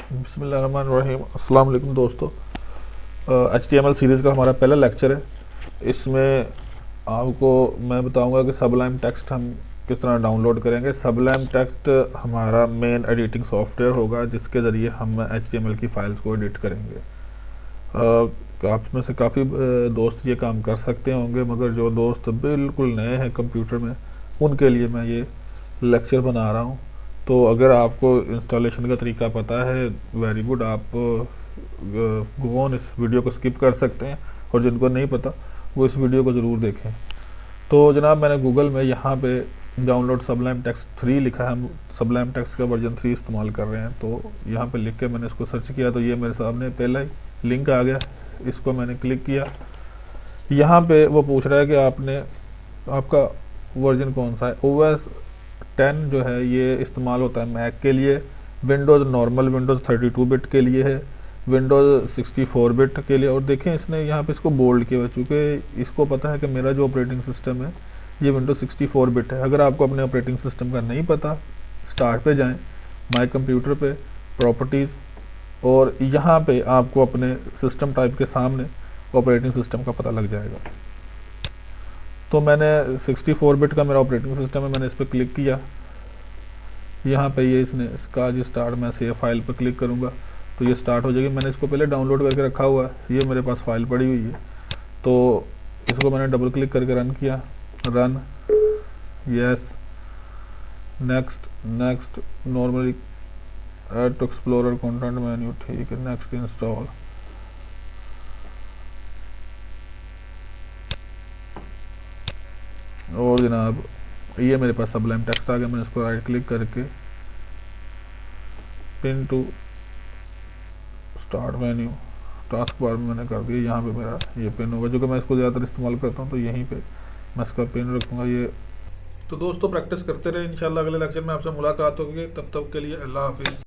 बिस्मिल्लाहिर्रहमानिर्रहीम। अस्सलाम वालेकुम दोस्तों। HTML सीरीज़ का हमारा पहला लेक्चर है। इसमें आपको मैं बताऊंगा कि सबलाइम टेक्स्ट हम किस तरह डाउनलोड करेंगे। सबलाइम टेक्स्ट हमारा मेन एडिटिंग सॉफ्टवेयर होगा जिसके ज़रिए हम HTML की फ़ाइल्स को एडिट करेंगे। आप में से काफ़ी दोस्त ये काम कर सकते होंगे, मगर जो दोस्त बिल्कुल नए हैं कंप्यूटर में उनके लिए मैं ये लेक्चर बना रहा हूँ। तो अगर आपको इंस्टॉलेशन का तरीका पता है, वेरी गुड, आप गो ऑन, इस वीडियो को स्किप कर सकते हैं। और जिनको नहीं पता वो इस वीडियो को ज़रूर देखें। तो जनाब, मैंने गूगल में यहाँ पे डाउनलोड सबलाइम टेक्स्ट 3 लिखा है। हम सबलाइम टेक्स्ट का वर्जन 3 इस्तेमाल कर रहे हैं। तो यहाँ पे लिख के मैंने इसको सर्च किया तो ये मेरे सामने पहला ही लिंक आ गया। इसको मैंने क्लिक किया। यहाँ पे वो पूछ रहा है कि आपका वर्जन कौन सा है। OS 10 जो है ये इस्तेमाल होता है मैक के लिए, विंडोज़ नॉर्मल विंडोज़ 32 बिट के लिए है, विंडोज़ 64 बिट के लिए। और देखें इसने यहाँ पे इसको बोल्ड किया हुआ, चूँकि इसको पता है कि मेरा जो ऑपरेटिंग सिस्टम है ये विंडोज़ 64 बिट है। अगर आपको अपने ऑपरेटिंग सिस्टम का नहीं पता, स्टार्ट पे जाएं, माई कंप्यूटर पे, प्रॉपर्टीज़, और यहाँ पे आपको अपने सिस्टम टाइप के सामने ऑपरेटिंग सिस्टम का पता लग जाएगा। तो मैंने 64 बिट का मेरा ऑपरेटिंग सिस्टम है, मैंने इस पर क्लिक किया। यहाँ पे ये इसने इसका जो स्टार्ट, मैं सेव फाइल पर क्लिक करूँगा तो ये स्टार्ट हो जाएगी। मैंने इसको पहले डाउनलोड करके रखा हुआ है, ये मेरे पास फाइल पड़ी हुई है। तो इसको मैंने डबल क्लिक करके रन किया, run, yes, next, next, normally add to Explorer content menu, ठीक है, नेक्स्ट, इंस्टॉल। और जनाब ये मेरे पास सबलाइम टेक्स्ट आ गया। मैंने इसको राइट क्लिक करके pin to start menu, taskbar में मैंने कर दिया। यहाँ पे मेरा ये पिन होगा, जो कि मैं इसको ज़्यादातर इस्तेमाल करता हूँ, तो यहीं पे मैं इसका पिन रखूँगा। ये तो दोस्तों प्रैक्टिस करते रहे, इंशाल्लाह अगले लेक्चर में आपसे मुलाकात होगी। तब तक के लिए अल्लाह हाफिज़।